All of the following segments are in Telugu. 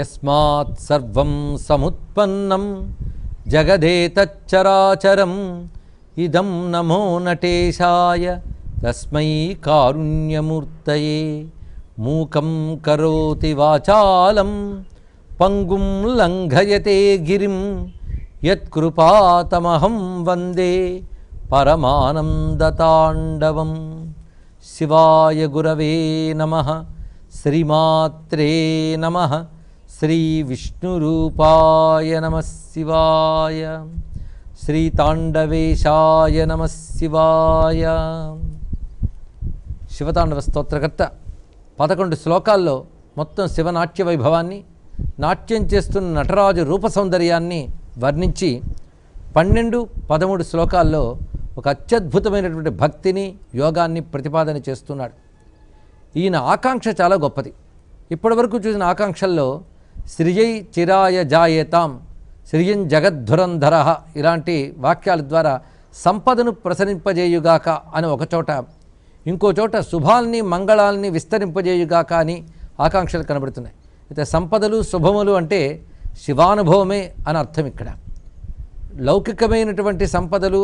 యస్మాత్ సర్వం సముత్పన్నం జగదేతచ్చరాచరం ఇదం నమో నటేశాయ తస్మై కారుణ్యమూర్తయే. మూకం కరోతి వాచాలం పంగుం లంఘయతే గిరిం యత్కృపాతమహం వందే పరమానందతాండవం. శివాయ గురవే నమః. శ్రీమాత్రే నమః. శ్రీ విష్ణురూపాయ నమః శివాయ. శ్రీ తాండవేశాయ నమః శివాయ. శివతాండవ స్తోత్రకర్త 11 శ్లోకాల్లో మొత్తం శివనాట్య వైభవాన్ని, నాట్యం చేస్తున్న నటరాజు రూప సౌందర్యాన్ని వర్ణించి 12-13 శ్లోకాల్లో ఒక అత్యద్భుతమైనటువంటి భక్తిని, యోగాన్ని ప్రతిపాదన చేస్తున్నాడు. ఈయన ఆకాంక్ష చాలా గొప్పది. ఇప్పటివరకు చూసిన ఆకాంక్షల్లో శ్రియై చిరాయ జాయేతాం, శ్రియం జగద్ధురంధర ఇలాంటి వాక్యాల ద్వారా సంపదను ప్రసరింపజేయుగాక అని ఒకచోట, ఇంకో చోట శుభాల్ని మంగళాల్ని విస్తరింపజేయుగాక అని ఆకాంక్షలు కనబడుతున్నాయి. అయితే సంపదలు శుభములు అంటే శివానుభవమే అని అర్థం. ఇక్కడ లౌకికమైనటువంటి సంపదలు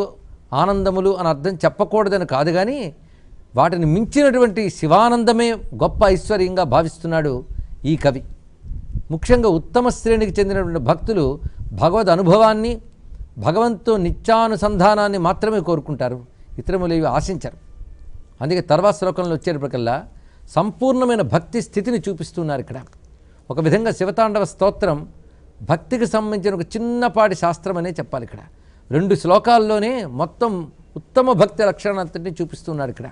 ఆనందములు అని అర్థం చెప్పకూడదని కాదు, కానీ వాటిని మించినటువంటి శివానందమే గొప్ప ఐశ్వర్యంగా భావిస్తున్నాడు ఈ కవి. ముఖ్యంగా ఉత్తమ శ్రేణికి చెందినటువంటి భక్తులు భగవద్ అనుభవాన్ని, భగవంతుతో నిత్యానుసంధానాన్ని మాత్రమే కోరుకుంటారు, ఇతరములు ఇవి ఆశించరు. అందుకే తర్వాత శ్లోకంలో వచ్చేటప్పటికల్లా సంపూర్ణమైన భక్తి స్థితిని చూపిస్తున్నారు. ఇక్కడ ఒక విధంగా శివతాండవ స్తోత్రం భక్తికి సంబంధించిన ఒక చిన్నపాటి శాస్త్రం అనే చెప్పాలి. ఇక్కడ 2 శ్లోకాల్లోనే మొత్తం ఉత్తమ భక్తి లక్షణాన్ని చూపిస్తున్నారు. ఇక్కడ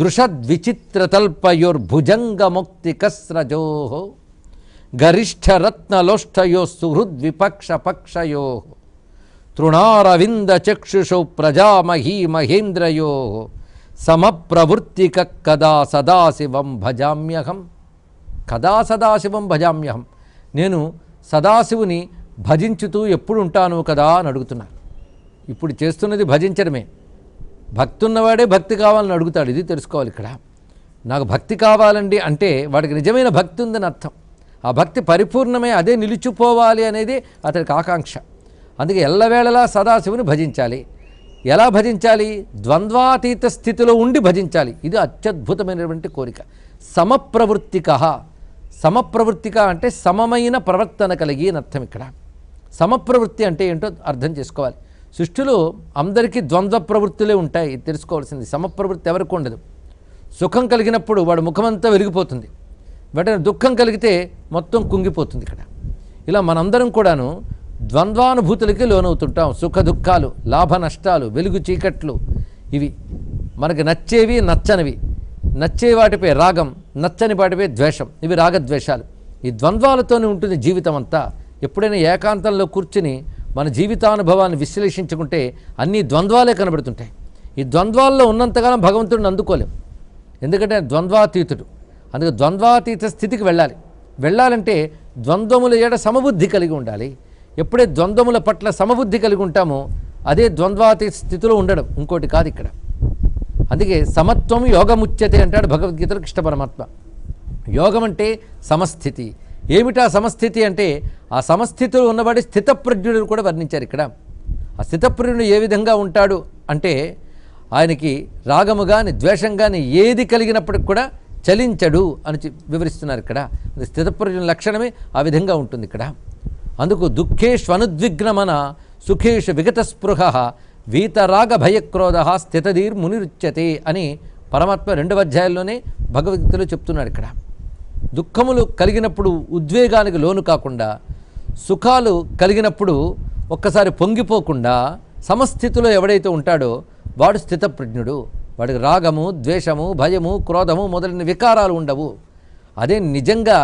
దృషద్విచిత్రతల్పయోర్భుజంగముక్తికస్రజో గరిష్ఠరత్నలోష్టయో సుహృద్విపక్షపక్షయో తృణారవిందచక్షుషౌ ప్రజామహీ మహేంద్రయో సమప్రవృత్తిక కదా సదాశివం భజామ్యహం. కదా సదాశివం భజామ్యహం, నేను సదాశివుని భజించుతూ ఎప్పుడు ఉంటాను కదా అని అడుగుతున్నారు. ఇప్పుడు చేస్తున్నది భజించడమే. భక్తి ఉన్నవాడే భక్తి కావాలని అడుగుతాడు. ఇది తెలుసుకోవాలి. ఇక్కడ నాకు భక్తి కావాలండి అంటే వాడికి నిజమైన భక్తి ఉందని అర్థం. ఆ భక్తి పరిపూర్ణమే, అదే నిలిచిపోవాలి అనేది అతనికి ఆకాంక్ష. అందుకే ఎల్లవేళలా సదాశివుని భజించాలి. ఎలా భజించాలి? ద్వంద్వాతీత స్థితిలో ఉండి భజించాలి. ఇది అత్యద్భుతమైనటువంటి కోరిక. సమప్రవృత్తిక. సమప్రవృత్తిక అంటే సమమైన ప్రవర్తన కలిగి అని అర్థం. ఇక్కడ సమప్రవృత్తి అంటే ఏంటో అర్థం చేసుకోవాలి. సృష్టిలో అందరికీ ద్వంద్వ ప్రవృత్తులే ఉంటాయి, ఇది తెలుసుకోవాల్సింది. సమప్రవృత్తి ఎవరికి ఉండదు. సుఖం కలిగినప్పుడు వాడు ముఖమంతా వెలిగిపోతుంది, వెంటనే దుఃఖం కలిగితే మొత్తం కుంగిపోతుంది. ఇక్కడ ఇలా మనందరం కూడాను ద్వంద్వానుభూతులకి లోనవుతుంటాం. సుఖ దుఃఖాలు, లాభ నష్టాలు, వెలుగు చీకట్లు, ఇవి మనకి నచ్చేవి నచ్చనివి. నచ్చే వాటిపై రాగం, నచ్చని వాటిపై ద్వేషం, ఇవి రాగద్వేషాలు. ఈ ద్వంద్వాలతోనే ఉంటుంది జీవితం అంతా. ఎప్పుడైనా ఏకాంతంలో కూర్చుని మన జీవితానుభవాన్ని విశ్లేషించుకుంటే అన్ని ద్వంద్వాలే కనబడుతుంటాయి. ఈ ద్వంద్వాల్లో ఉన్నంతకాలం భగవంతుడిని అందుకోలేం, ఎందుకంటే ద్వంద్వాతీతుడు. అందుకే ద్వంద్వాతీత స్థితికి వెళ్ళాలంటే ద్వంద్వముల ఏడ సమబుద్ధి కలిగి ఉండాలి. ఎప్పుడే ద్వంద్వముల పట్ల సమబుద్ధి కలిగి ఉంటామో అదే ద్వంద్వాతీత స్థితిలో ఉండడం, ఇంకోటి కాదు. ఇక్కడ అందుకే సమత్వం యోగముచ్యతే అంటాడు భగవద్గీతలో కృష్ణ పరమాత్మ. యోగం అంటే సమస్థితి. ఏమిటా సమస్థితి అంటే ఆ సమస్థితిలో ఉన్నవాడి స్థితప్రజ్ఞుడు కూడా వర్ణించారు. ఇక్కడ ఆ స్థితప్రజ్ఞుడు ఏ విధంగా ఉంటాడు అంటే ఆయనకి రాగము కానీ ద్వేషం కానీ ఏది కలిగినప్పటికి కూడా చలించడు అని వివరిస్తున్నారు. ఇక్కడ స్థితప్రజ్ఞుని లక్షణమే ఆ విధంగా ఉంటుంది. ఇక్కడ అందుకు దుఃఖేష్వనుద్విగ్నమన సుఖేషు విగత స్పృహ వీతరాగ భయక్రోధ స్థితధీర్ మునిరుచ్యతే అని పరమాత్మ 2వ అధ్యాయంలోనే భగవద్గీతలో చెప్తున్నాడు. ఇక్కడ దుఃఖములు కలిగినప్పుడు ఉద్వేగానికి లోను కాకుండా, సుఖాలు కలిగినప్పుడు ఒక్కసారి పొంగిపోకుండా సమస్థితిలో ఎవడైతే ఉంటాడో వాడు స్థితప్రజ్ఞుడు. వాడికి రాగము, ద్వేషము, భయము, క్రోధము మొదలైన వికారాలు ఉండవు. అదే నిజంగా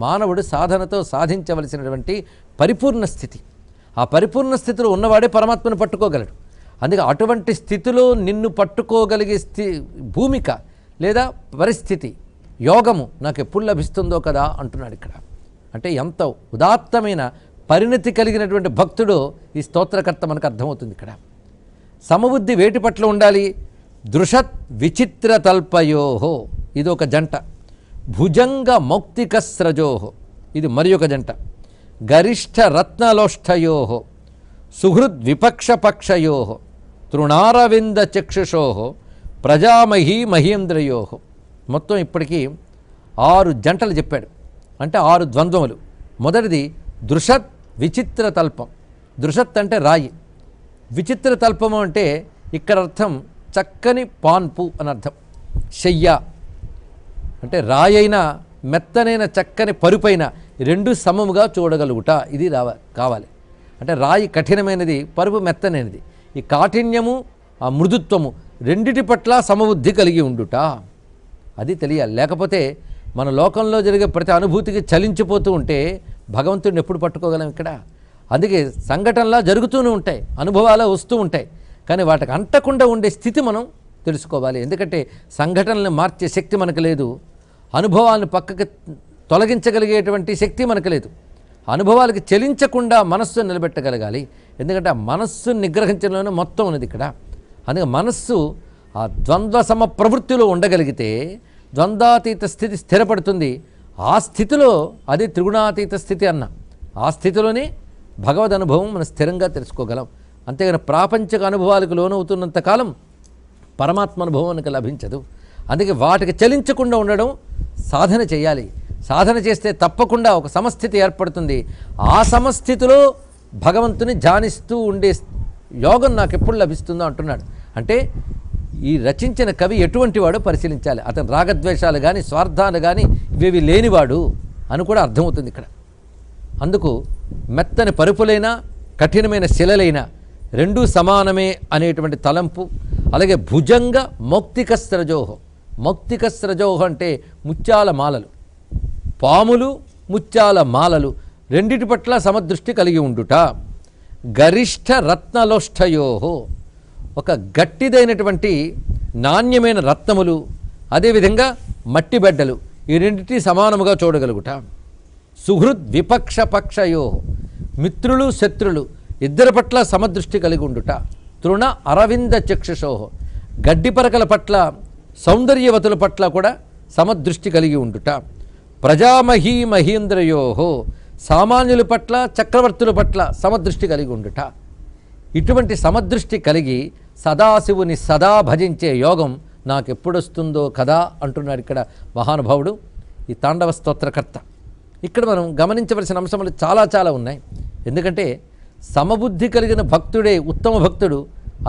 మానవుడు సాధనతో సాధించవలసినటువంటి పరిపూర్ణ స్థితి. ఆ పరిపూర్ణ స్థితిలో ఉన్నవాడే పరమాత్మను పట్టుకోగలడు. అందుకే అటువంటి స్థితిలో నిన్ను పట్టుకోగలిగే భూమిక లేదా పరిస్థితి, యోగము నాకు ఎప్పుడు లభిస్తుందో కదా అంటున్నాడు. ఇక్కడ అంటే ఎంత ఉదాత్తమైన పరిణతి కలిగినటువంటి భక్తుడో ఈ స్తోత్రకర్త మనకు అర్థమవుతుంది. ఇక్కడ సమబుద్ధి వేటి పట్ల ఉండాలి? దృషత్ విచిత్రతల్పయోహో, ఇదొక జంట. భుజంగ మౌక్తికస్రజోహో, ఇది మరి ఒక జంట. గరిష్ఠ రత్నలోష్ఠయో సుహృద్ విపక్షపక్షయో తృణారవింద చక్షుషో ప్రజామహీ మహేంద్రయో. మొత్తం ఇప్పటికీ 6 జంటలు చెప్పాడు, అంటే 6 ద్వంద్వములు. మొదటిది దృషత్ విచిత్ర తల్పం. దృషత్ అంటే రాయి, విచిత్ర తల్పము అంటే ఇక్కడ అర్థం చక్కని పాన్పు అని అర్థం. శయ్య అంటే రాయైన మెత్తనైన చక్కని పరుపైన 2 సమముగా చూడగలుగుట, ఇది కావాలి. అంటే రాయి కఠినమైనది, పరుపు మెత్తనైనది. ఈ కాఠిన్యము ఆ మృదుత్వము రెండిటి పట్ల సమబుద్ధి కలిగి ఉండుట, అది తెలియాలి. లేకపోతే మన లోకంలో జరిగే ప్రతి అనుభూతికి చలించిపోతూ ఉంటే భగవంతుడిని ఎప్పుడు పట్టుకోగలం ఇక్కడ? అందుకే సంఘటనలా జరుగుతూనే ఉంటాయి, అనుభవాలు వస్తూ ఉంటాయి, కానీ వాటికి అంటకుండా ఉండే స్థితి మనం తెలుసుకోవాలి. ఎందుకంటే సంఘటనల్ని మార్చే శక్తి మనకు లేదు, అనుభవాలను పక్కకి తొలగించగలిగేటువంటి శక్తి మనకు లేదు. అనుభవాలకి చలించకుండా మనస్సును నిలబెట్టగలగాలి. ఎందుకంటే ఆ మనస్సును నిగ్రహించడంలోనే మొత్తం ఉన్నది ఇక్కడ. అందుకే మనస్సు ఆ ద్వంద్వ సమ ప్రవృత్తిలో ఉండగలిగితే ద్వంద్వాతీత స్థితి స్థిరపడుతుంది. ఆ స్థితిలో అది త్రిగుణాతీత స్థితి అన్న, ఆ స్థితిలోనే భగవద్ అనుభవం మనం స్థిరంగా తెలుసుకోగలం. అంతేగాని ప్రాపంచిక అనుభవాలకు లోనవుతున్నంతకాలం పరమాత్మ అనుభవం మనకు లభించదు. అందుకే వాటికి చలించకుండా ఉండడం సాధన చేయాలి. సాధన చేస్తే తప్పకుండా ఒక సమస్థితి ఏర్పడుతుంది. ఆ సమస్థితిలో భగవంతుని ధ్యానిస్తూ ఉండే యోగం నాకు ఎప్పుడు లభిస్తుందో అంటున్నాడు. అంటే ఈ రచించిన కవి ఎటువంటి వాడో పరిశీలించాలి. అతను రాగద్వేషాలు కానీ స్వార్థాలు కానీ ఇవేవి లేనివాడు అని కూడా అర్థమవుతుంది ఇక్కడ. అందుకు మెత్తని పరుపులైనా కఠినమైన శిలలైన 2 సమానమే అనేటువంటి తలంపు. అలాగే భుజంగ మౌక్తికస్రజోహం. మౌక్తికస్రజోహ అంటే ముత్యాల మాలలు, పాములు ముత్యాల మాలలు రెండిటి పట్ల సమదృష్టి కలిగి ఉండుట. గరిష్ఠ రత్నలోష్ఠయోహో, ఒక గట్టిదైనటువంటి నాణ్యమైన రత్నములు, అదేవిధంగా మట్టి బెడ్డలు, ఈ రెండింటి సమానముగా చూడగలుగుట. సుహృద్ విపక్ష పక్షయో, మిత్రులు శత్రులు ఇద్దరి పట్ల సమదృష్టి కలిగి ఉండుట. తృణ అరవింద చక్షుషో, గడ్డిపరకల పట్ల సౌందర్యవతుల పట్ల కూడా సమదృష్టి కలిగి ఉండుట. ప్రజామహీ మహేంద్రయో, సామాన్యుల పట్ల చక్రవర్తుల పట్ల సమదృష్టి కలిగి ఉండుట. ఇటువంటి సమదృష్టి కలిగి సదాశివుని సదా భజించే యోగం నాకు ఎప్పుడొస్తుందో కదా అంటున్నాడు ఇక్కడ మహానుభావుడు, ఈ తాండవ స్తోత్రకర్త. ఇక్కడ మనం గమనించవలసిన అంశములు చాలా ఉన్నాయి. ఎందుకంటే సమబుద్ధి కలిగిన భక్తుడే ఉత్తమ భక్తుడు,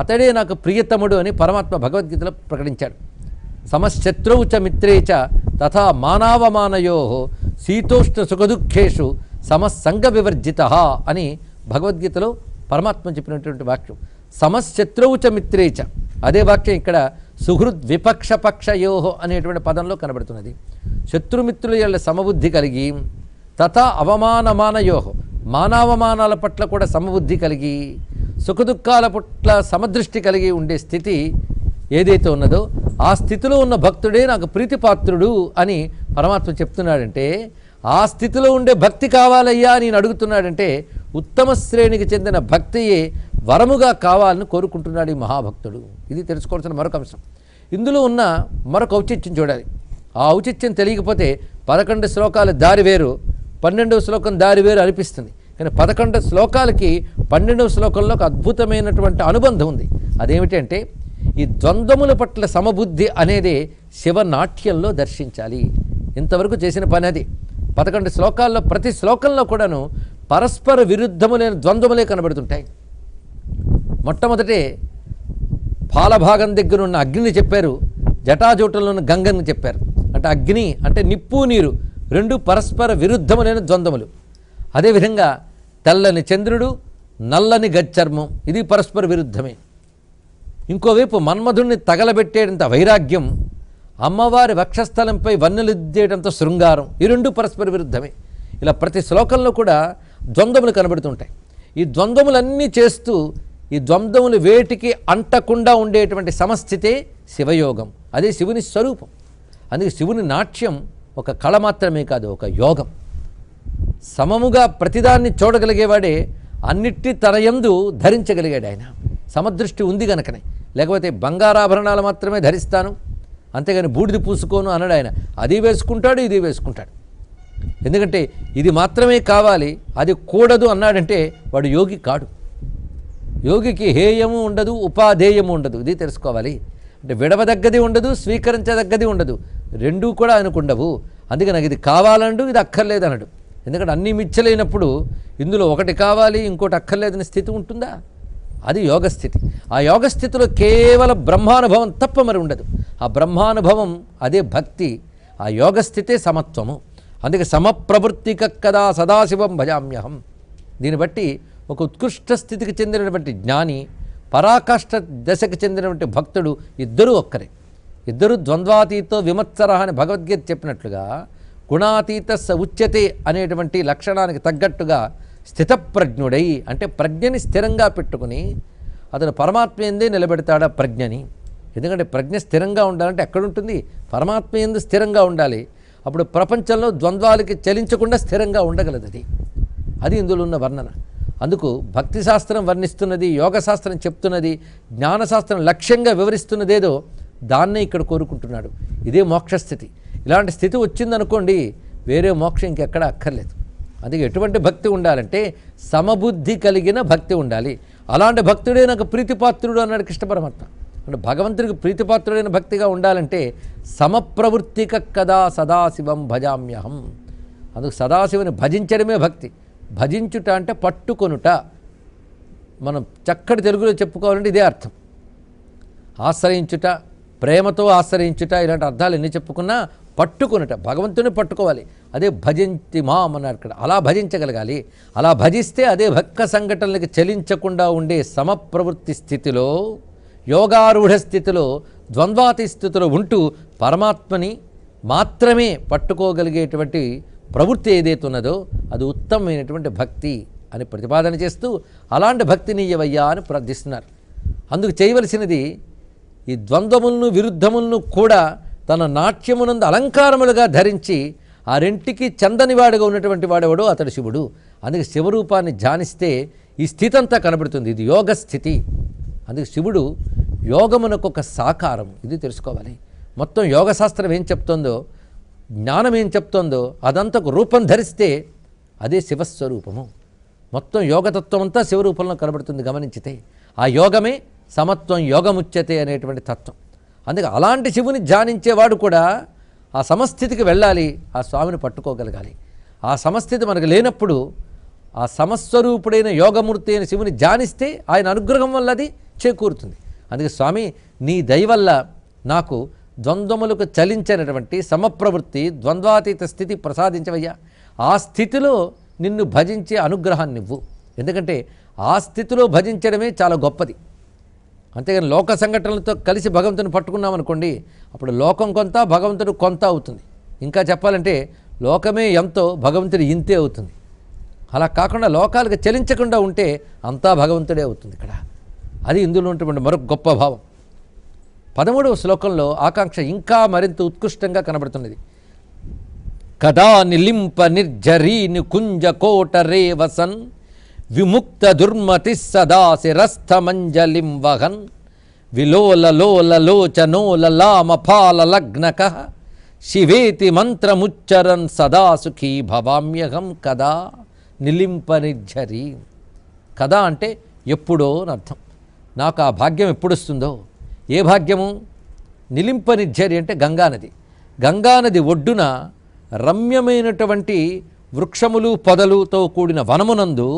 అతడే నాకు ప్రియతముడు అని పరమాత్మ భగవద్గీతలో ప్రకటించాడు. సమశత్రువు చ మిత్రే చ తథా మానవమానయో శీతోష్ణ సుఖదుఖేషు సమసంగ వివర్జిత అని భగవద్గీతలో పరమాత్మ చెప్పినటువంటి వాక్యం. సమశత్రువు చ మిత్రే చ, అదే వాక్యం ఇక్కడ సుహృద్ విపక్ష పక్షయో అనేటువంటి పదంలో కనబడుతున్నది. శత్రుమిత్రుల యొక్క సమబుద్ధి కలిగి, తథా అవమానమానయో, మానవమానాల పట్ల కూడా సమబుద్ధి కలిగి, సుఖదుఖాల పట్ల సమదృష్టి కలిగి ఉండే స్థితి ఏదైతే ఉన్నదో ఆ స్థితిలో ఉన్న భక్తుడే నాకు ప్రీతిపాత్రుడు అని పరమాత్మ చెప్తున్నాడంటే, ఆ స్థితిలో ఉండే భక్తి కావాలయ్యా నేను అడుగుతున్నాడంటే ఉత్తమ శ్రేణికి చెందిన భక్తియే వరముగా కావాలని కోరుకుంటున్నాడు ఈ మహాభక్తుడు. ఇది తెలుసుకోవాల్సిన మరొక అంశం. ఇందులో ఉన్న మరొక ఔచిత్యం చూడాలి. ఆ ఔచిత్యం తెలియకపోతే 11 శ్లోకాల దారి వేరు, 12వ శ్లోకం దారి వేరు అనిపిస్తుంది. కానీ 11 శ్లోకాలకి 12వ శ్లోకంలో ఒక అద్భుతమైనటువంటి అనుబంధం ఉంది. అదేమిటంటే ఈ ద్వంద్వముల పట్ల సమబుద్ధి అనేది శివనాట్యంలో దర్శించాలి. ఇంతవరకు చేసిన పని అది. 11 శ్లోకాల్లో ప్రతి శ్లోకంలో కూడాను పరస్పర విరుద్ధములైన ద్వంద్వములే కనబడుతుంటాయి. మొట్టమొదటే పాలభాగం దగ్గర ఉన్న అగ్నిని చెప్పారు, జటాజూటంలో ఉన్న గంగని చెప్పారు. అంటే అగ్ని అంటే నిప్పు నీరు రెండు పరస్పర విరుద్ధములైన ద్వంద్వములు. అదేవిధంగా తెల్లని చంద్రుడు, నల్లని గచ్చర్మం, ఇది పరస్పర విరుద్ధమే. ఇంకోవైపు మన్మధుడిని తగలబెట్టేటంత వైరాగ్యం, అమ్మవారి వక్షస్థలంపై వన్నెలుద్దేటంత శృంగారం, ఈ రెండు పరస్పర విరుద్ధమే. ఇలా ప్రతి శ్లోకంలో కూడా ద్వంద్వములు కనబడుతుంటాయి. ఈ ద్వంద్వములన్నీ చేస్తూ ఈ ద్వంద్వములు వేటికి అంటకుండా ఉండేటువంటి సమస్థితే శివయోగం. అదే శివుని స్వరూపం. అందుకే శివుని నాట్యం ఒక కళ మాత్రమే కాదు, ఒక యోగం. సమముగా ప్రతిదాన్ని చూడగలిగేవాడే అన్నిటి తనయందు ధరించగలిగాడు ఆయన. సమదృష్టి ఉంది గనకనే. లేకపోతే బంగారాభరణాలు మాత్రమే ధరిస్తాను, అంతేగాని బూడిది పూసుకోను అన్నాడు ఆయన. అది వేసుకుంటాడు, ఇది వేసుకుంటాడు. ఎందుకంటే ఇది మాత్రమే కావాలి, అది కూడదు అన్నాడంటే వాడు యోగి కాడు. యోగికి హేయము ఉండదు, ఉపాధేయము ఉండదు. ఇది తెలుసుకోవాలి. అంటే విడవదగ్గది ఉండదు, స్వీకరించదగ్గది ఉండదు, రెండూ కూడా అనుకుండవు. అందుకే నాకు ఇది కావాలండు, ఇది అక్కర్లేదనడు. ఎందుకంటే అన్నీ మిచ్చలేనప్పుడు ఇందులో ఒకటి కావాలి ఇంకోటి అక్కర్లేదని స్థితి ఉంటుందా? అది యోగస్థితి. ఆ యోగస్థితిలో కేవలం బ్రహ్మానుభవం తప్ప మరి ఉండదు. ఆ బ్రహ్మానుభవం అదే భక్తి. ఆ యోగస్థితే సమత్వము. అందుకే సమప్రవృత్తిక కదా సదాశివం భజామ్యహం. దీన్ని బట్టి ఒక ఉత్కృష్ట స్థితికి చెందినటువంటి జ్ఞాని, పరాకాష్ఠ దశకు చెందినటువంటి భక్తుడు ఇద్దరూ ఒక్కరే. ఇద్దరు ద్వంద్వాతీతో విమత్సర అని భగవద్గీత చెప్పినట్లుగా గుణాతీత స ఉచ్యతే అనేటువంటి లక్షణానికి తగ్గట్టుగా స్థితప్రజ్ఞుడై, అంటే ప్రజ్ఞని స్థిరంగా పెట్టుకుని అతను పరమాత్మ ఎందే నిలబెడతాడా ప్రజ్ఞని. ఎందుకంటే ప్రజ్ఞ స్థిరంగా ఉండాలంటే ఎక్కడుంటుంది? పరమాత్మ ఎందు స్థిరంగా ఉండాలి. అప్పుడు ప్రపంచంలో ద్వంద్వాలకి చలించకుండా స్థిరంగా ఉండగలదు. అది ఇందులో ఉన్న వర్ణన. అందుకు భక్తి శాస్త్రం వర్ణిస్తున్నది, యోగశాస్త్రం చెప్తున్నది, జ్ఞానశాస్త్రం లక్ష్యంగా వివరిస్తున్నదేదో దాన్నే ఇక్కడ కోరుకుంటున్నాడు. ఇదే మోక్షస్థితి. ఇలాంటి స్థితి వచ్చిందనుకోండి, వేరే మోక్షం ఇంకెక్కడ అక్కర్లేదు. అందుకే ఎటువంటి భక్తి ఉండాలంటే సమబుద్ధి కలిగిన భక్తి ఉండాలి. అలాంటి భక్తుడే నాకు ప్రీతిపాత్రుడు అన్నాడు కృష్ణ పరమాత్మ. అంటే భగవంతుడికి ప్రీతిపాత్రుడైన భక్తిగా ఉండాలంటే సమప్రవృత్తిక కదా సదాశివం భజామ్యహం. అందుకు సదాశివుని భజించడమే భక్తి. భజించుట అంటే పట్టుకొనుట. మనం చక్కటి తెలుగులో చెప్పుకోవాలంటే ఇదే అర్థం. ఆశ్రయించుట, ప్రేమతో ఆశ్రయించుట, ఇలాంటి అర్థాలు ఎన్ని చెప్పుకున్నా పట్టుకొనుట, భగవంతుని పట్టుకోవాలి. అదే భజించి మాం అన్నారు ఇక్కడ. అలా భజించగలగాలి. అలా భజిస్తే అదే భక్త సంఘటనలకు చలించకుండా ఉండే సమప్రవృత్తి స్థితిలో, యోగారూఢ స్థితిలో, ద్వంద్వాతి స్థితిలో ఉంటూ పరమాత్మని మాత్రమే పట్టుకోగలిగేటువంటి ప్రవృత్తి ఏదైతే ఉన్నదో అది ఉత్తమమైనటువంటి భక్తి అని ప్రతిపాదన చేస్తూ అలాంటి భక్తిని ఇయ్యవయ్యా అని ప్రార్థిస్తున్నారు. అందుకు చేయవలసినది ఈ ద్వంద్వములను విరుద్ధములను కూడా తన నాట్యమునందు అలంకారములుగా ధరించి ఆ రెంటికి చందనివాడుగా ఉన్నటువంటి వాడెవడో అతడు శివుడు. అందుకే శివరూపాన్ని ధ్యానిస్తే ఈ స్థితి అంతా కనబడుతుంది. ఇది యోగ స్థితి. అందుకే శివుడు యోగమునకు ఒక సాకారం. ఇది తెలుసుకోవాలి. మొత్తం యోగశాస్త్రం ఏం చెప్తుందో, జ్ఞానం ఏం చెప్తుందో అదంతా ఒక రూపం ధరిస్తే అదే శివస్వరూపము. మొత్తం యోగతత్వం అంతా శివరూపంలో కనబడుతుంది గమనించితే. ఆ యోగమే సమత్వం యోగముచ్యతే అనేటువంటి తత్వం. అందుకే అలాంటి శివుని ధ్యానించేవాడు కూడా ఆ సమస్థితికి వెళ్ళాలి, ఆ స్వామిని పట్టుకోగలగాలి. ఆ సమస్థితి మనకు లేనప్పుడు ఆ సమస్వరూపుడైన యోగమూర్తి అయిన శివుని ధ్యానిస్తే ఆయన అనుగ్రహం వల్ల అది చేకూరుతుంది. అందుకే స్వామి నీ దయ వల్ల నాకు ద్వంద్వములకు చలించినటువంటి సమప్రవృత్తి ద్వంద్వాతీత స్థితి ప్రసాదించవయ్యా. ఆ స్థితిలో నిన్ను భజించే అనుగ్రహాన్ని ఇవ్వు. ఎందుకంటే ఆ స్థితిలో భజించడమే చాలా గొప్పది. అంతేగాని లోక సంఘటనలతో కలిసి భగవంతుని పట్టుకున్నామనుకోండి, అప్పుడు లోకం కొంత భగవంతుడు కొంత అవుతుంది. ఇంకా చెప్పాలంటే లోకమే ఎంతో భగవంతుడు ఇంతే అవుతుంది. అలా కాకుండా లోకాలకు చలించకుండా ఉంటే అంతా భగవంతుడే అవుతుంది ఇక్కడ. అది ఇందులో ఉన్నటువంటి మరొక గొప్ప భావం. 13వ శ్లోకంలో ఆకాంక్ష ఇంకా మరింత ఉత్కృష్టంగా కనబడుతున్నది. కదా నిలింప నిర్జరీ నికుంజ కోట రేవసన్ విముక్త దుర్మతి సదా శిరస్థమంజలిం వహన్ విలోల లోల లోచనోల లామఫాల లగ్నక శివేతి మంత్రముచ్చరన్ సదా సుఖీ భవామ్యహం కదా నిలింప నిర్జరీ. కదా అంటే ఎప్పుడో అని అర్థం. నాకు ఆ భాగ్యం ఎప్పుడు వస్తుందో. ఏ భాగ్యము? నిలింప నిర్జరి అంటే గంగానది. గంగానది ఒడ్డున రమ్యమైనటువంటి వృక్షములు పొదలుతో కూడిన వనమునందు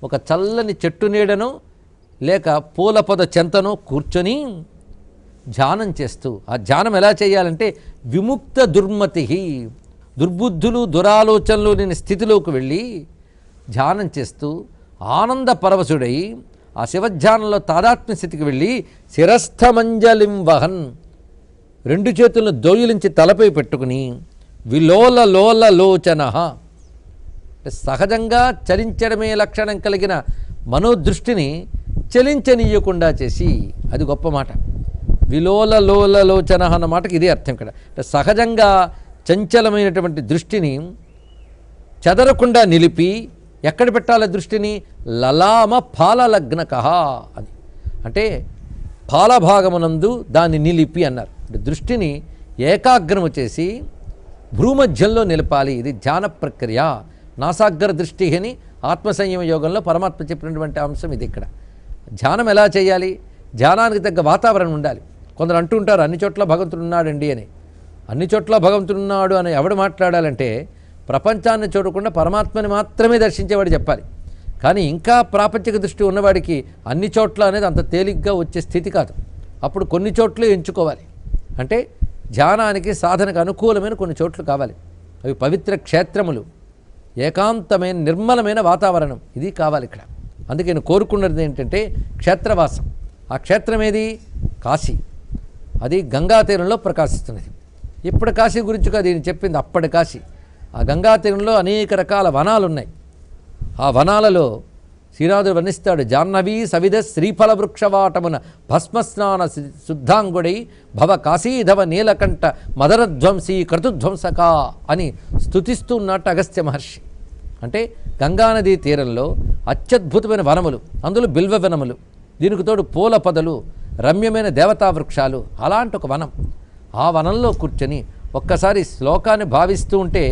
ఒక చల్లని చెట్టు నీడనో లేక పూల పొద చెంతనో కూర్చొని ధ్యానం చేస్తూ, ఆ ధ్యానం ఎలా చేయాలంటే విముక్త దుర్మతి, దుర్బుద్ధులు దురాలోచనలు లేని స్థితిలోకి వెళ్ళి ధ్యానం చేస్తూ ఆనంద పరవశుడై ఆ శివధ్యానంలో తాదాత్మ్య స్థితికి వెళ్ళి శిరస్థమంజలిం వహన్, రెండు చేతులను దోయిలించి తలపై పెట్టుకుని విలోల లోల లోచన, సహజంగా చలించడమే లక్షణం కలిగిన మనోదృష్టిని చలించనీయకుండా చేసి, అది గొప్ప మాట. విలోల లోల లోచన అన్న మాటకి ఇదే అర్థం ఇక్కడ. సహజంగా చంచలమైనటువంటి దృష్టిని చెదరకుండా నిలిపి ఎక్కడ పెట్టాలి దృష్టిని? లలామ ఫాలలగ్నక అని, అంటే ఫాలభాగమునందు దాన్ని నిలిపి అన్నారు. దృష్టిని ఏకాగ్రము చేసి భ్రూమధ్యంలో నిలపాలి. ఇది ధ్యాన ప్రక్రియ. నాసాగ్ర దృష్టి అని ఆత్మసంయమ యోగంలో పరమాత్మ చెప్పినటువంటి అంశం ఇది. ఇక్కడ ధ్యానం ఎలా చేయాలి? ధ్యానానికి తగ్గ వాతావరణం ఉండాలి. కొందరు అంటూ ఉంటారు అన్ని చోట్ల భగవంతుడు ఉన్నాడండి అని. అన్ని చోట్ల భగవంతుడు ఉన్నాడు అని ఎవడు మాట్లాడాలంటే ప్రపంచాన్ని చూడకుండా పరమాత్మని మాత్రమే దర్శించేవాడు చెప్పాలి. కానీ ఇంకా ప్రాపంచిక దృష్టి ఉన్నవాడికి అన్ని చోట్ల అనేది అంత తేలిగ్గా వచ్చే స్థితి కాదు. అప్పుడు కొన్ని చోట్లే ఎంచుకోవాలి. అంటే ధ్యానానికి సాధనకు అనుకూలమైన కొన్ని చోట్లు కావాలి. అవి పవిత్ర క్షేత్రములు, ఏకాంతమైన నిర్మలమైన వాతావరణం, ఇది కావాలి ఇక్కడ. అందుకే నేను కోరుకున్నది ఏంటంటే క్షేత్రవాసం. ఆ క్షేత్రం ఏది? కాశీ. అది గంగా తీరంలో ప్రకాశిస్తున్నది. ఇప్పుడు కాశీ గురించి కాదు నేను చెప్పింది, అప్పటి కాశీ. ఆ గంగా తీరంలో అనేక రకాల వనాలు ఉన్నాయి. ఆ వనాలలో శ్రీనాథుడు వర్ణిస్తాడు, జాహ్నవీ సవిధ శ్రీఫల వృక్షవాటమున భస్మస్నాన శుద్ధాంగుడై భవ కాశీధవ నీలకంఠ మదరధ్వంసీ క్రతుధ్వంసక అని స్తుతిస్తూ ఉన్నట్టు అగస్త్య మహర్షి. అంటే గంగానదీ తీరంలో అత్యద్భుతమైన వనములు, అందులో బిల్వ వనములు, దీనికి తోడు పూల పొదలు, రమ్యమైన దేవతా వృక్షాలు, అలాంటి ఒక వనం. ఆ వనంలో కూర్చొని ఒక్కసారి శ్లోకాన్ని భావిస్తూ ఉంటే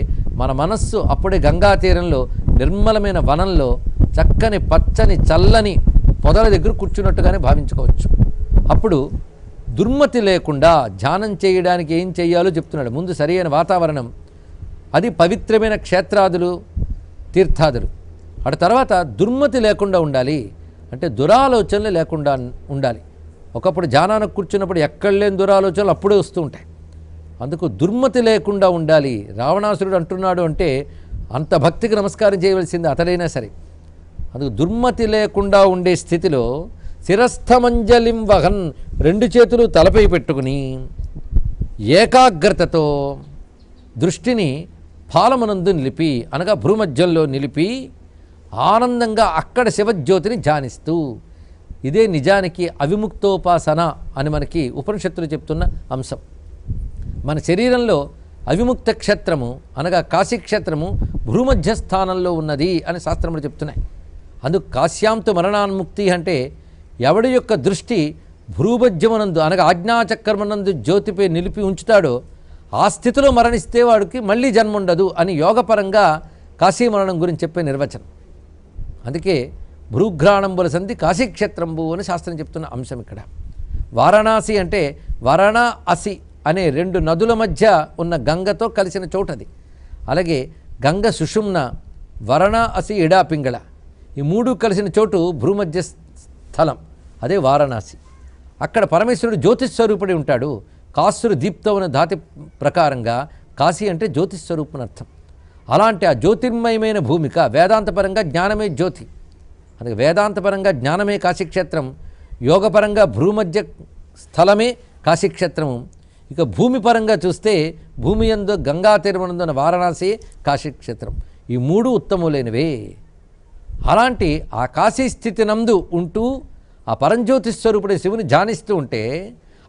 మన మనస్సు అప్పుడే గంగా తీరంలో నిర్మలమైన వనంలో చక్కని పచ్చని చల్లని పొదల దగ్గర కూర్చున్నట్టుగానే భావించుకోవచ్చు. అప్పుడు దుర్మతి లేకుండా ధ్యానం చేయడానికి ఏం చేయాలో చెప్తున్నాడు. ముందు సరైన వాతావరణం, అది పవిత్రమైన క్షేత్రాదులు, తీర్థాదులు. అటు తర్వాత దుర్మతి లేకుండా ఉండాలి. అంటే దురాలోచనలు లేకుండా ఉండాలి. ఒకప్పుడు ధ్యానానికి కూర్చున్నప్పుడు ఎక్కడ లేని దురాలోచనలు అప్పుడే వస్తూ ఉంటాయి. అందుకు దుర్మతి లేకుండా ఉండాలి. రావణాసురుడు అంటున్నాడు అంటే అంత భక్తికి నమస్కారం చేయవలసింది అతడైనా సరే. అందుకు దుర్మతి లేకుండా ఉండే స్థితిలో శిరస్థమంజలిం వహన్, రెండు చేతులు తలపై పెట్టుకుని ఏకాగ్రతతో దృష్టిని పాలమునందు నిలిపి, అనగా భ్రూమధ్యంలో నిలిపి ఆనందంగా అక్కడ శివజ్యోతిని ధ్యానిస్తూ, ఇదే నిజానికి అవిముక్తోపాసన అని మనకి ఉపనిషత్తులు చెప్తున్న అంశం. మన శరీరంలో అవిముక్త క్షేత్రము అనగా కాశీక్షేత్రము భ్రూమధ్య స్థానంలో ఉన్నది అని శాస్త్రములు చెప్తున్నాయి. అందుకు కాశ్యాంతు మరణాన్ముక్తి అంటే ఎవడి యొక్క దృష్టి భ్రూమధ్యమునందు అనగా ఆజ్ఞాచక్రమనందు జ్యోతిపై నిలిపి ఉంచుతాడో ఆ స్థితిలో మరణిస్తే వాడికి మళ్ళీ జన్మ ఉండదు అని యోగపరంగా కాశీ మరణం గురించి చెప్పే నిర్వచనం. అందుకే భ్రూఘ్రాణంబుల సంధి కాశీక్షేత్రంబు అని శాస్త్రం చెప్తున్న అంశం ఇక్కడ. వారణాసి అంటే వరణ అసి అనే రెండు నదుల మధ్య ఉన్న గంగతో కలిసిన చోటది. అలాగే గంగ సుషుమ్న, వరణ అసి ఇడా పింగళ, ఈ మూడు కలిసిన చోటు భ్రూమధ్య స్థలం, అదే వారణాసి. అక్కడ పరమేశ్వరుడు జ్యోతిస్వరూపుడి ఉంటాడు. కాసురు దీప్తమైన ధాతి ప్రకారంగా కాశీ అంటే జ్యోతిస్వరూపుని అర్థం. అలాంటి ఆ జ్యోతిర్మయమైన భూమిక వేదాంతపరంగా జ్ఞానమే జ్యోతి. అందుకే వేదాంతపరంగా జ్ఞానమే కాశీక్షేత్రం, యోగపరంగా భ్రూమధ్య స్థలమే కాశీక్షేత్రము. ఇక భూమి పరంగా చూస్తే భూమి యందు గంగా తీరమునందున వారణాసి కాశీక్షేత్రం, ఈ మూడు ఉత్తములైనవే. అలాంటి ఆ కాశీ స్థితి నందు ఉంటూ ఆ పరంజ్యోతి స్వరూపుడే శివుని ధ్యానిస్తూ ఉంటే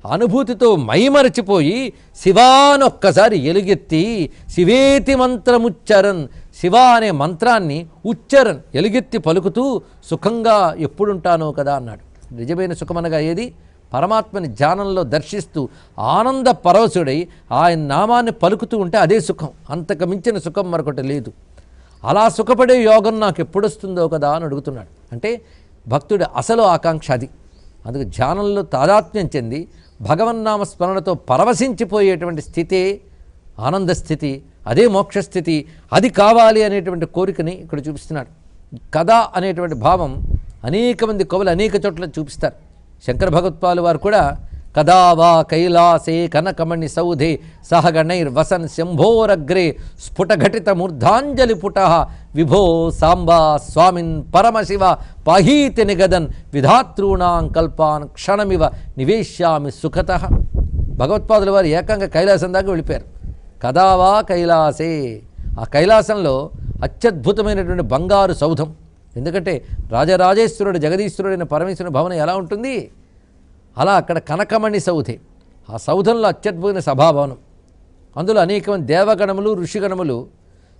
అనుభూతితో మైమరచిపోయి శివానొక్కసారి ఎలుగెత్తి శివేతి మంత్రముచ్చరన్, శివ అనే మంత్రాన్ని ఉచ్చరన్ ఎలుగెత్తి పలుకుతూ సుఖంగా ఎప్పుడుంటానో కదా అన్నాడు. నిజమైన సుఖమనగా ఏది? పరమాత్మని ధ్యానంలో దర్శిస్తూ ఆనంద పరవశుడై ఆయన నామాన్ని పలుకుతూ ఉంటే అదే సుఖం. అంతకు మించిన సుఖం మరొకటి లేదు. అలా సుఖపడే యోగం నాకు ఎప్పుడొస్తుందో కదా అని అడుగుతున్నాడు. అంటే భక్తుడి అసలు ఆకాంక్ష అది. అందుకు ధ్యానంలో తాదాత్మ్యం చెంది భగవన్నామ స్మరణతో పరవశించిపోయేటువంటి స్థితే ఆనంద స్థితి, అదే మోక్షస్థితి. అది కావాలి అనేటువంటి కోరికని ఇక్కడ చూపిస్తున్నాడు. కదా అనేటువంటి భావం అనేక మంది కవులు అనేక చోట్ల చూపిస్తారు. శంకర భగవత్పాలు వారు కూడా కదా వా కైలాసే కనకమణి సౌధే సహగణైర్వసన్ శంభోరగ్రే స్ఫుటఘటిత మూర్ధాంజలి పుట విభో సాంబా స్వామిన్ పరమశివ పాహీతి నిగదన్ విధాతృణాం కల్పాన్ క్షణమివ నివేశ్యామి సుఖత. భగవత్పాదుల వారు ఏకంగా కైలాసం దాకా వెళ్ళిపోయారు. కదావా కైలాసే, ఆ కైలాసంలో అత్యద్భుతమైనటువంటి బంగారు సౌధం. ఎందుకంటే రాజరాజేశ్వరుడు జగదీశ్వరుడైన పరమేశ్వరుని భవనం ఎలా ఉంటుంది అలా అక్కడ కనకమణి సౌధే. ఆ సౌధంలో అత్యద్భుతమైన సభాభవనం, అందులో అనేక మంది దేవగణములు ఋషిగణములు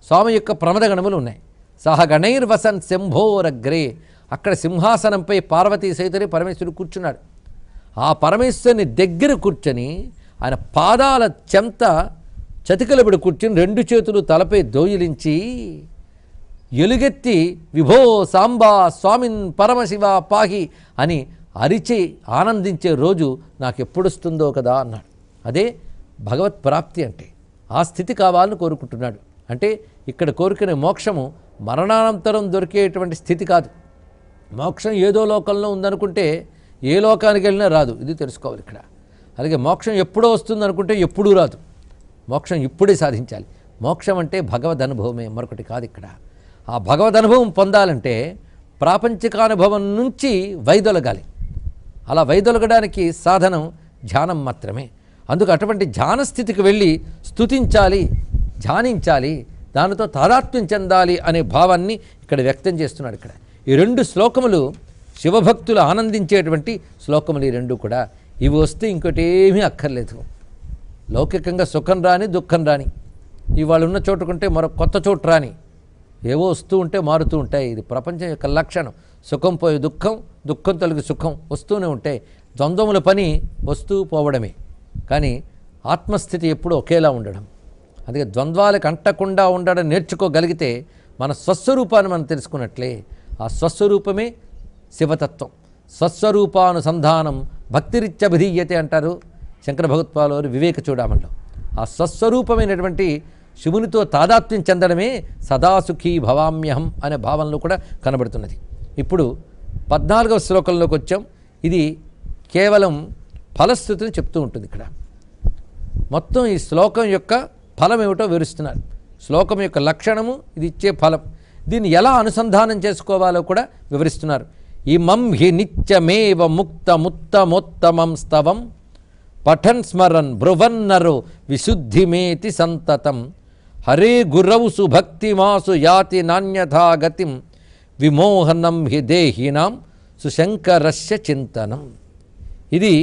స్వామి యొక్క ప్రమదగణములు ఉన్నాయి. సహగణైర్వసన్ శంభోరగ్రే, అక్కడ సింహాసనంపై పార్వతీ సహితుడే పరమేశ్వరుడు కూర్చున్నాడు. ఆ పరమేశ్వరుని దగ్గర కూర్చొని ఆయన పాదాల చెంత చతికిలబడి కూర్చుని 2 చేతులు తలపై దోయిలించి ఎలుగెత్తి విభో సాంబా స్వామిన్ పరమశివ పాహి అని అరిచి ఆనందించే రోజు నాకు ఎప్పుడొస్తుందో కదా అన్నాడు. అదే భగవత్ ప్రాప్తి అంటే. ఆ స్థితి కావాలని కోరుకుంటున్నాడు. అంటే ఇక్కడ కోరుకునే మోక్షము మరణానంతరం దొరికేటువంటి స్థితి కాదు. మోక్షం ఏదో లోకంలో ఉందనుకుంటే ఏ లోకానికి వెళ్ళినా రాదు. ఇది తెలుసుకోవాలి ఇక్కడ. అలాగే మోక్షం ఎప్పుడో వస్తుంది అనుకుంటే ఎప్పుడూ రాదు. మోక్షం ఇప్పుడే సాధించాలి. మోక్షం అంటే భగవద్ అనుభవమే, మరొకటి కాదు ఇక్కడ. ఆ భగవద్ అనుభవం పొందాలంటే ప్రాపంచికానుభవం నుంచి వైదొలగాలి. అలా వైదొలగడానికి సాధనం ధ్యానం మాత్రమే. అందుకు అటువంటి ధ్యాన స్థితికి వెళ్ళి స్తుతించాలి, ధ్యానించాలి, దానితో తాదాత్మ్యం చెందాలి అనే భావాన్ని ఇక్కడ వ్యక్తం చేస్తున్నాడు. ఇక్కడ ఈ 2 శ్లోకములు శివభక్తులు ఆనందించేటువంటి శ్లోకములు. ఈ 2 కూడా ఇవి వస్తే ఇంకోటి ఏమీ అక్కర్లేదు. లౌకికంగా సుఖం రాని దుఃఖం రాని, ఇవాళ ఉన్న చోటుకుంటే మరో కొత్త చోటు రాని, ఏవో వస్తూ ఉంటే మారుతూ ఉంటాయి. ఇది ప్రపంచం యొక్క లక్షణం. సుఖం పోయి దుఃఖం, దుఃఖం తొలగి సుఖం వస్తూనే ఉంటాయి. ద్వంద్వముల పని వస్తూ పోవడమే. కానీ ఆత్మస్థితి ఎప్పుడూ ఒకేలా ఉండడం. అందుకే ద్వంద్వాలకు అంటకుండా ఉండడం నేర్చుకోగలిగితే మన స్వస్వరూపాన్ని మనం తెలుసుకున్నట్లే. ఆ స్వస్వరూపమే శివతత్వం. స్వస్వరూపానుసంధానం భక్తిరిత్యభిధీయతే అంటారు శంకర భగవత్పాదులు వివేక చూడామణిలో. ఆ స్వస్వరూపమైనటువంటి శివునితో తాదాత్మ్యం చెందడమే సదాసుఖీ భవామ్యహం అనే భావనలో కూడా కనబడుతున్నది. ఇప్పుడు 14వ శ్లోకంలోకి వచ్చాం. ఇది కేవలం ఫలశ్రుతిని చెప్తూ ఉంటుంది. ఇక్కడ మొత్తం ఈ శ్లోకం యొక్క ఫలం ఏమిటో వివరిస్తున్నారు. శ్లోకం యొక్క లక్షణము, ఇది ఇచ్చే ఫలం, దీన్ని ఎలా అనుసంధానం చేసుకోవాలో కూడా వివరిస్తున్నారు. ఇమం హి నిత్యమేవ ముక్తముత్తమోత్తమం స్తవం పఠన్ స్మరన్ బ్రువన్నరో విశుద్ధిమేతి సంతతం హరే గురౌ సుభక్తిమాసు యాతి నాన్యథా గతిం విమోహనం హి దేహినాం సుశంకరస్య చింతనం. ఇది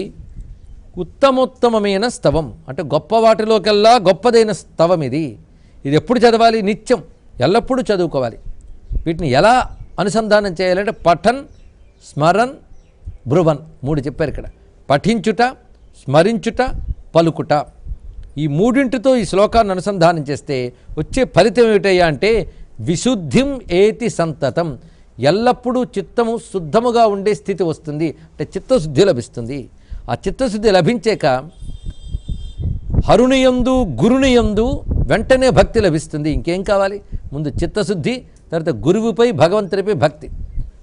ఉత్తమోత్తమమైన స్తవం, అంటే గొప్ప వాటిలోకెల్లా గొప్పదైన స్తవం ఇది. ఇది ఎప్పుడు చదవాలి? నిత్యం, ఎల్లప్పుడూ చదువుకోవాలి. వీటిని ఎలా అనుసంధానం చేయాలంటే పఠన్, స్మరన్, బ్రువన్ 3 చెప్పారు ఇక్కడ. పఠించుట, స్మరించుట, పలుకుట, ఈ 3ంటితో ఈ శ్లోకాన్ని అనుసంధానం చేస్తే వచ్చే ఫలితం ఏమిటయ్యా అంటే విశుద్ధిం ఏతి సంతతం, ఎల్లప్పుడూ చిత్తము శుద్ధముగా ఉండే స్థితి వస్తుంది. అంటే చిత్తశుద్ధి లభిస్తుంది. ఆ చిత్తశుద్ధి లభించాక హరునియందు గురునియందు వెంటనే భక్తి లభిస్తుంది. ఇంకేం కావాలి? ముందు చిత్తశుద్ధి, తర్వాత గురువుపై భగవంతునిపై భక్తి.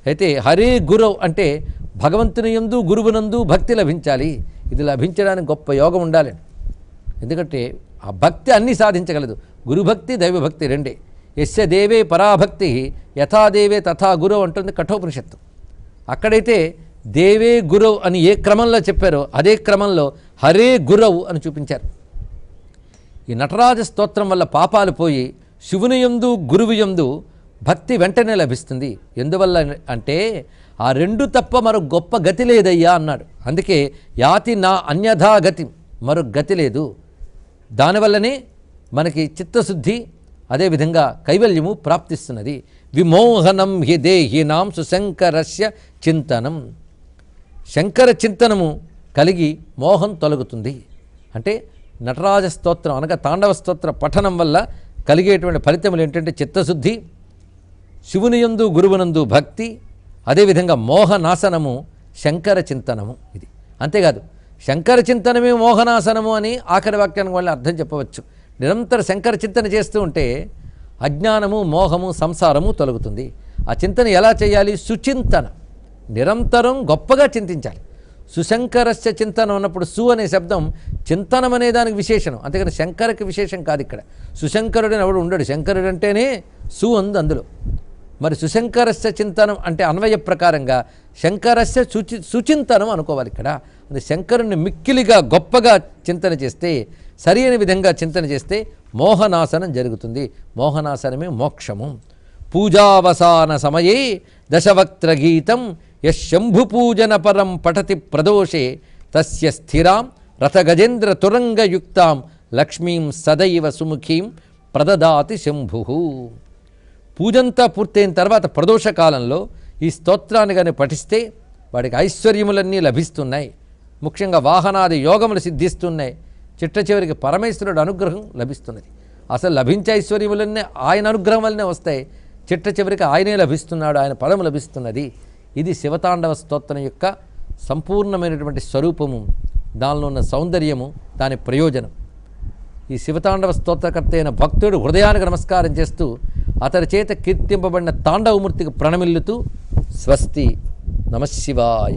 అయితే హరే గురవ్ అంటే భగవంతుని యందు గురువునందు భక్తి లభించాలి. ఇది లభించడానికి గొప్ప యోగం ఉండాలి. ఎందుకంటే ఆ భక్తి అన్నీ సాధించగలదు. గురుభక్తి దైవభక్తి రెండే. యస్య దేవే పరాభక్తి యథాదేవే తథా గురవ్ అంటుంది కఠోపనిషత్తు. అక్కడైతే దేవే గురవ్ అని ఏ క్రమంలో చెప్పారో అదే క్రమంలో హరే గురవ్ అని చూపించారు. ఈ నటరాజ స్తోత్రం వల్ల పాపాలు పోయి శివుని యందు గురువు యందు భక్తి వెంటనే లభిస్తుంది. ఎందువల్ల అంటే ఆ 2 తప్ప మరో గొప్ప గతి లేదయ్యా అన్నాడు. అందుకే యాతి నా అన్యథా గతి, మరో గతి లేదు. దానివల్లనే మనకి చిత్తశుద్ధి, అదేవిధంగా కైవల్యము ప్రాప్తిస్తున్నది. విమోహనం హి దేహినాం సుశంకరస్య చింతనం, శంకర చింతనము కలిగి మోహం తొలగుతుంది. అంటే నటరాజ స్తోత్రం అనగా తాండవ స్తోత్ర పఠనం వల్ల కలిగేటువంటి ఫలితములు ఏంటంటే చిత్తశుద్ధి, శివుని యందు గురువునందు భక్తి, అదేవిధంగా మోహనాశనము, శంకర చింతనము. ఇది అంతేకాదు, శంకర చింతనమే మోహనాశనము అని ఆఖరి వాక్యానికి వల్ల అర్థం చెప్పవచ్చు. నిరంతర శంకర చింతన చేస్తూ ఉంటే అజ్ఞానము, మోహము, సంసారము తొలగుతుంది. ఆ చింతన ఎలా చేయాలి? సుచింతన, నిరంతరం గొప్పగా చింతించాలి. సుశంకరస్య చింతనం ఉన్నప్పుడు సు అనే శబ్దం చింతనం అనే దానికి విశేషణం, అంతేకాని శంకరకి విశేషం కాదు. ఇక్కడ సుశంకరుడని ఎవడు ఉండడు, శంకరుడు అంటేనే సు ఉంది అందులో. మరి సుశంకరస్య చింతనం అంటే అన్వయ ప్రకారంగా శంకరస్య సుచింతనం అనుకోవాలి. ఇక్కడ అది శంకరుని మిక్కిలిగా గొప్పగా చింతన చేస్తే, సరి అయిన విధంగా చింతన చేస్తే మోహనాశనం జరుగుతుంది. మోహనాశనమే మోక్షము. పూజావసాన సమయే దశవక్త్ర గీతం యశంభు పూజన పరం పఠతి ప్రదోషే తస్య స్థిరాం రథగజేంద్ర తురంగయుక్తాం లక్ష్మీం సదైవ సుముఖీం ప్రదదాతి శంభు. పూజంతా పూర్తయిన తర్వాత ప్రదోషకాలంలో ఈ స్తోత్రాన్ని కానీ పఠిస్తే వాడికి ఐశ్వర్యములన్నీ లభిస్తున్నాయి. ముఖ్యంగా వాహనాది యోగములు సిద్ధిస్తున్నాయి. చిట్ట చివరికి పరమేశ్వరుడు అనుగ్రహం లభిస్తున్నది. అసలు లభించే ఐశ్వర్యములన్నీ ఆయన అనుగ్రహం వల్లనే వస్తాయి. చిట్ట చివరికి ఆయనే లభిస్తున్నాడు, ఆయన పదము లభిస్తున్నది. ఇది శివతాండవ స్తోత్రం యొక్క సంపూర్ణమైనటువంటి స్వరూపము, దానిలో ఉన్న సౌందర్యము, దాని ప్రయోజనం. ఈ శివతాండవ స్తోత్రకర్త అయిన భక్తుడు హృదయానికి నమస్కారం చేస్తూ అతడి చేత కీర్తింపబడిన తాండవమూర్తికి ప్రణమిల్లుతూ స్వస్తి నమఃశివాయ.